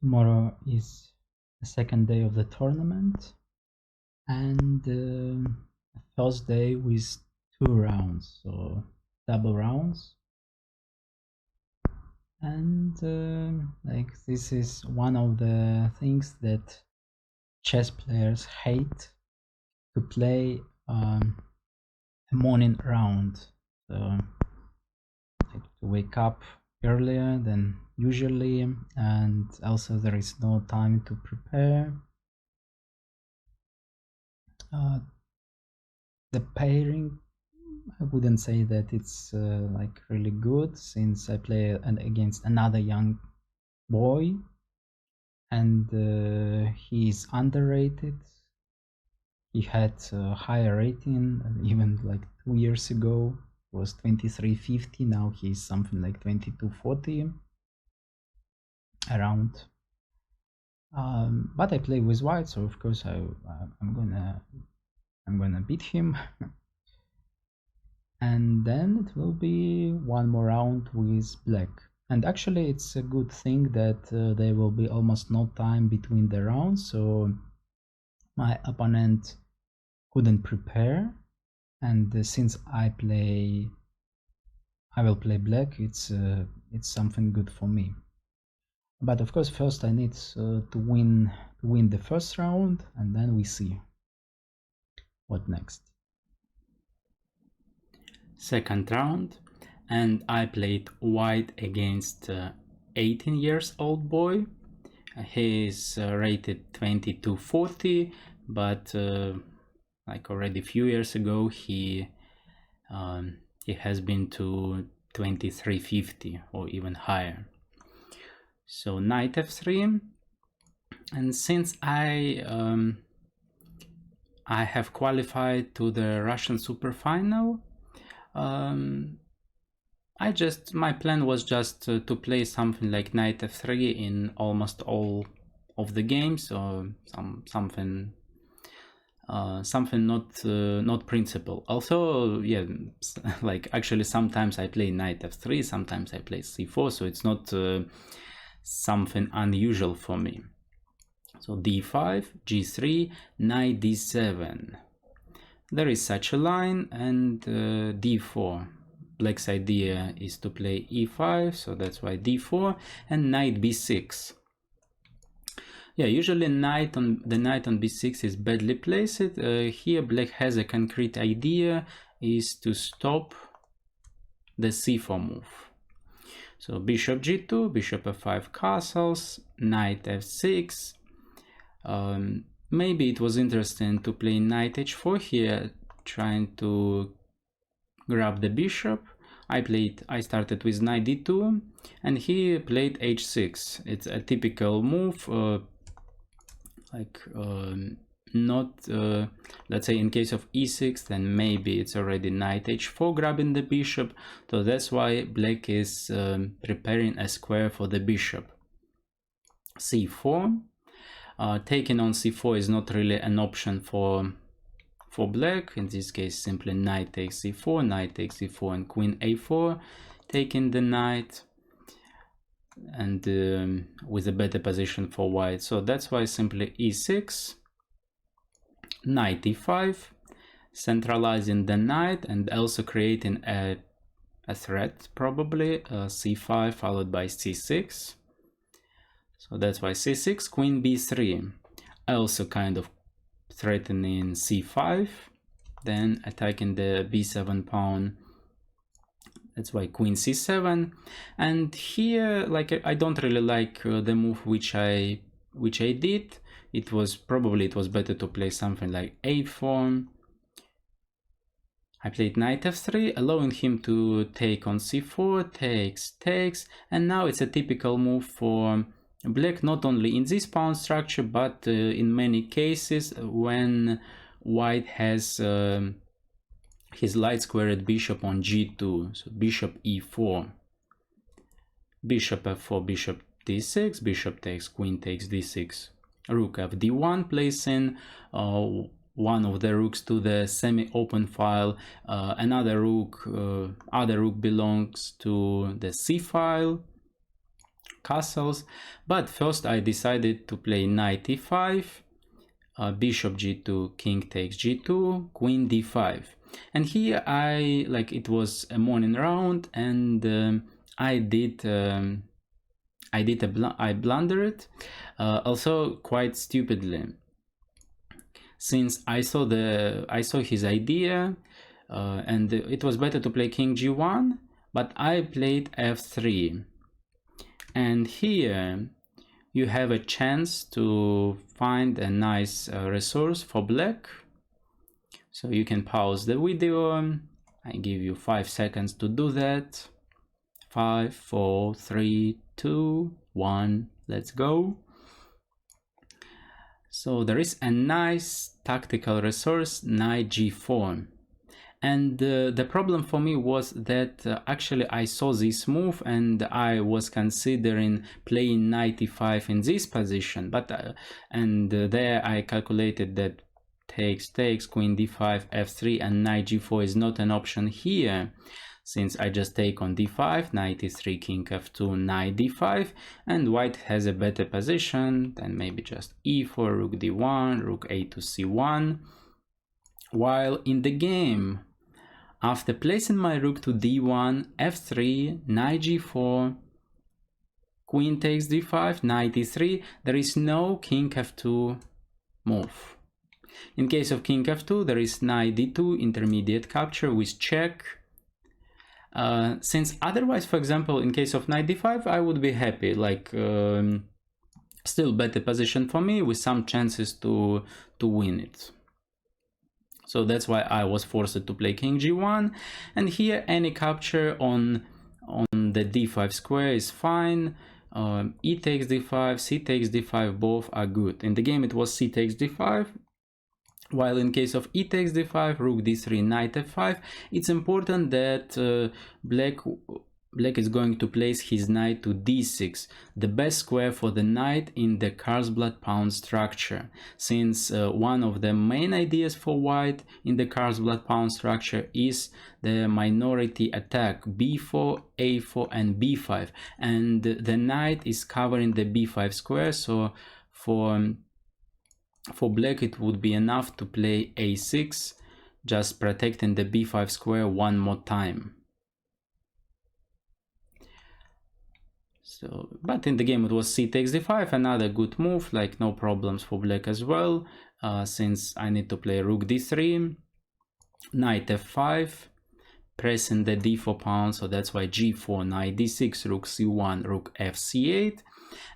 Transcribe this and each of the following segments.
Tomorrow is the second day of the tournament, and the first day with 2 rounds, so double rounds. And like, this is one of the things that chess players hate, to play a morning round. So like, to wake up earlier than usually, and also there is no time to prepare. The pairing, I wouldn't say that it's like really good, since I play against another young boy, and he is underrated. He had a higher rating, even like 2 years ago was 2350. Now he's something like 2240 around. But I play with white, so of course I'm gonna beat him. And then it will be one more round with black. And actually it's a good thing that there will be almost no time between the rounds, so my opponent couldn't prepare. And since I will play black, it's something good for me. But of course first I need to win the first round, and then we see what next. Second round, and I played white against 18 years old boy. He is rated 2240, but like already a few years ago he has been to 2350 or even higher. So knight f3, and since I have qualified to the Russian super final, my plan was just to play something like knight f3 in almost all of the games, or something not principal. Also, yeah, like actually sometimes I play knight f3, sometimes I play c4, so it's not something unusual for me. So d5, g3, knight d7. There is such a line, and d4. Black's idea is to play e5, so that's why d4, and knight b6. Yeah, usually the knight on b6 is badly placed. Here black has a concrete idea, is to stop the c4 move. So bishop g2, bishop f5 castles, knight f6. Maybe it was interesting to play knight h4 here, trying to grab the bishop. I started with knight d2, and he played h6. It's a typical move, let's say in case of e6, then maybe it's already knight h4 grabbing the bishop. So that's why black is preparing a square for the bishop. c4. Taking on c4 is not really an option for black. In this case, simply knight takes c4, knight takes c4, and queen a4, taking the knight, and with a better position for white. So that's why simply e6, knight e5, centralizing the knight and also creating a threat, probably c5 followed by c6. So that's why c6, queen b3, also kind of threatening c5, then attacking the b7 pawn. That's why queen c7. And here, like, I don't really like the move which I did. It was better to play something like a4. I played knight f3, allowing him to take on c4, takes, and now it's a typical move for black, not only in this pawn structure, but in many cases when white has his light squared bishop on g2. So bishop e4, bishop f4, bishop d6, bishop takes, queen takes d6, rook f d1, placing one of the rooks to the semi-open file. Other rook belongs to the c file. castles. But first I decided to play knight e5, bishop g2, king takes g2, queen d5. And here it was a morning round, and I blundered, also quite stupidly, since I saw his idea, and it was better to play king g1, but I played f3. And here you have a chance to find a nice resource for black. So you can pause the video. I give you 5 seconds to do that. 5, 4, 3, 2, 1, let's go. So there is a nice tactical resource, knight g4. And the problem for me was that actually I saw this move and I was considering playing knight e5 in this position, but there I calculated that takes, queen d5, f3, and knight g4 is not an option here, since I just take on d5, knight e3, king f2, knight d5, and white has a better position than maybe just e4, rook d1, rook a to c1. While in the game, after placing my rook to d1, f3, knight g4, queen takes d5, knight e3, there is no king f2 move. In case of king f2, there is knight d2, intermediate capture with check. Since otherwise, for example, in case of knight d5, I would be happy, still better position for me with some chances to win it. So that's why I was forced to play king g1, and here any capture on the d5 square is fine. E takes d5, c takes d5, both are good. In the game it was c takes d5, while in case of e takes d5, rook d3, knight f5, it's important that black is going to place his knight to d6, the best square for the knight in the Carlsbad pawn structure, since one of the main ideas for white in the Carlsbad pawn structure is the minority attack b4, a4, and b5, and the knight is covering the b5 square, so for black it would be enough to play a6, just protecting the b5 square one more time. So, but in the game it was c takes d5, another good move, no problems for black as well, since I need to play rook d3, knight f5, pressing the d4 pawn, so that's why g4, knight d6, rook c1, rook f c8,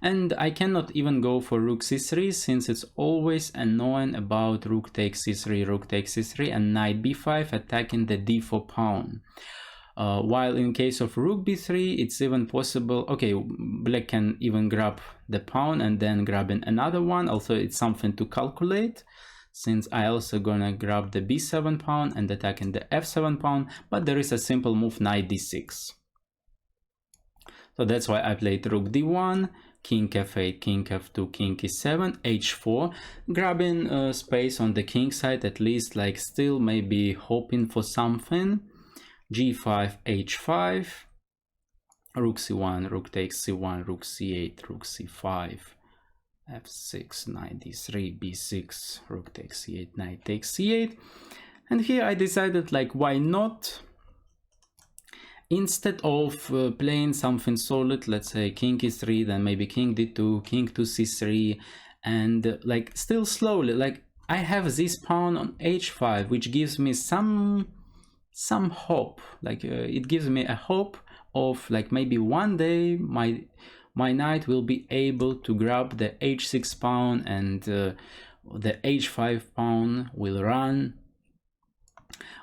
and I cannot even go for rook c3, since it's always annoying about rook takes c3, and knight b5 attacking the d4 pawn. While in case of rook b3, it's even possible, okay, black can even grab the pawn and then grabbing another one, also it's something to calculate, since I also gonna grab the b7 pawn and attacking the f7 pawn, but there is a simple move, knight d6. So that's why I played rook d1, king f8, king f2, king e7, h4, grabbing space on the king side, at least, still maybe hoping for something. g5, h5, rook c1, rook takes c1, rook c8, rook c5, f6, knight d3, b6, rook takes c8, knight takes c8. And here I decided, why not? Instead of playing something solid, let's say king e3, then maybe king d2, king to c3, and still slowly, I have this pawn on h5, which gives me some hope, it gives me a hope of maybe one day my knight will be able to grab the h6 pawn, and the h5 pawn will run.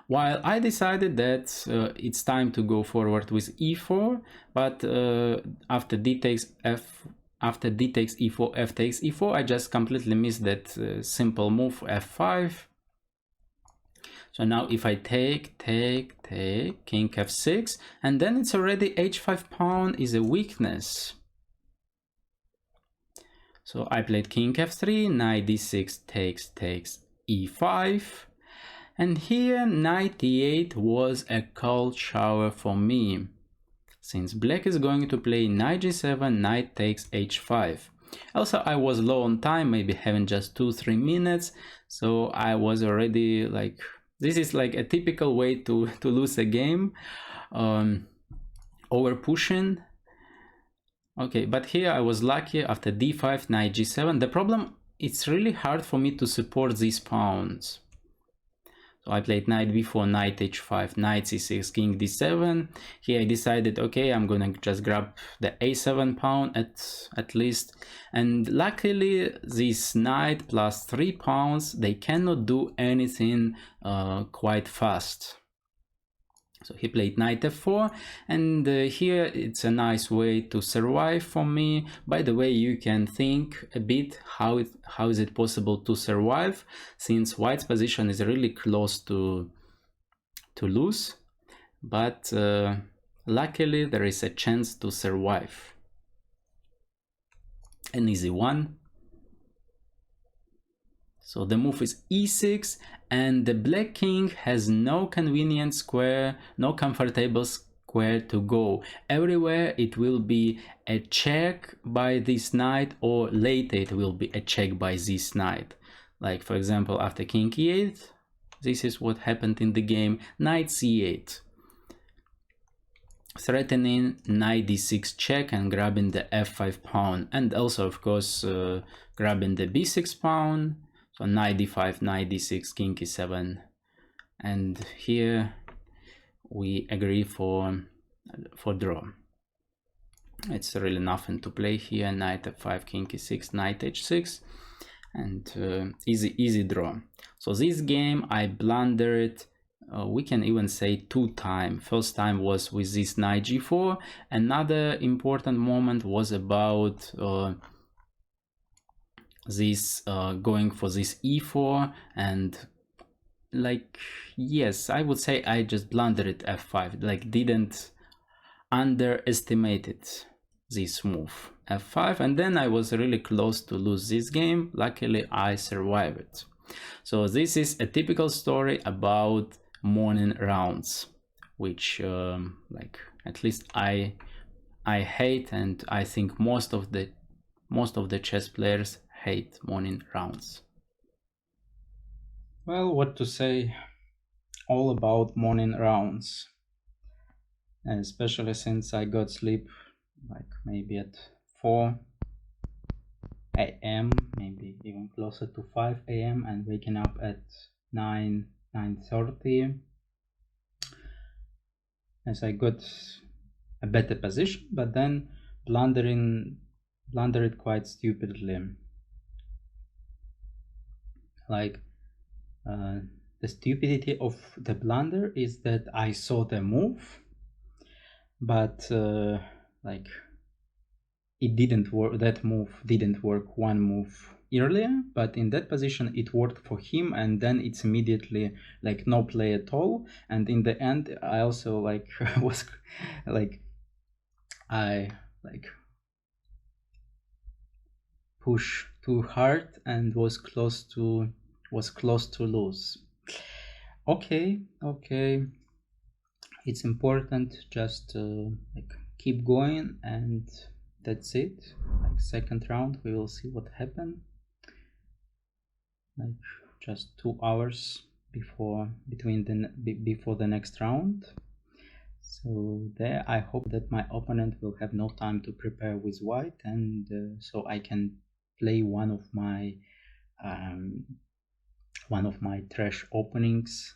While I decided that it's time to go forward with e4, but after d takes e4, f takes e4, I just completely missed that simple move, f5. So now if I take, king f6, and then it's already h5 pawn is a weakness. So I played king f3, knight d6 takes e5, and here knight e8 was a cold shower for me, since black is going to play knight g7, knight takes h5. Also, I was low on time, maybe having just 2-3 minutes, so I was already like, this is like a typical way to lose a game, over pushing. Okay, but here I was lucky after d5, knight g7. The problem, it's really hard for me to support these pawns. So I played knight b4, knight h5, knight c6, king d7. Here I decided, okay, I'm gonna just grab the a7 pawn at least. And luckily, this knight plus 3 pawns, they cannot do anything quite fast. So he played knight f4, and here it's a nice way to survive for me. By the way, you can think a bit how is it possible to survive, since white's position is really close to lose, but luckily there is a chance to survive. An easy one. So the move is e6, and the black king has no convenient square, no comfortable square to go. Everywhere it will be a check by this knight, or later it will be a check by this knight. Like for example, after king e8, this is what happened in the game, knight c8. Threatening knight d6 check and grabbing the f5 pawn, and also of course grabbing the b6 pawn. So knight d5, knight d6, king e7, and here we agree for draw. It's really nothing to play here. Knight f5, king e6, knight h6, and easy draw. So this game I blundered, we can even say 2 times. First time was with this knight g4. Another important moment was about this going for this e4, and like, yes, I would say I just blundered f5, like didn't underestimate it, this move f5, and then I was really close to lose this game. Luckily I survived it. So this is a typical story about morning rounds, which like at least I hate, and I think most of the chess players hate morning rounds. Well, what to say, all about morning rounds, and especially since I got sleep like maybe at 4 a.m, maybe even closer to 5 a.m, and waking up at 9:30, as I got a better position, but then blundered quite stupidly. Like the stupidity of the blunder is that I saw the move, but like it didn't work. That move didn't work one move earlier, but in that position it worked for him, and then it's immediately like no play at all. And in the end I also like was like I like push too hard and was close to lose. Okay, it's important just like keep going, and that's it. Like second round we will see what happened, like just 2 hours before the next round. So there, I hope that my opponent will have no time to prepare with white, and so I can play one of my trash openings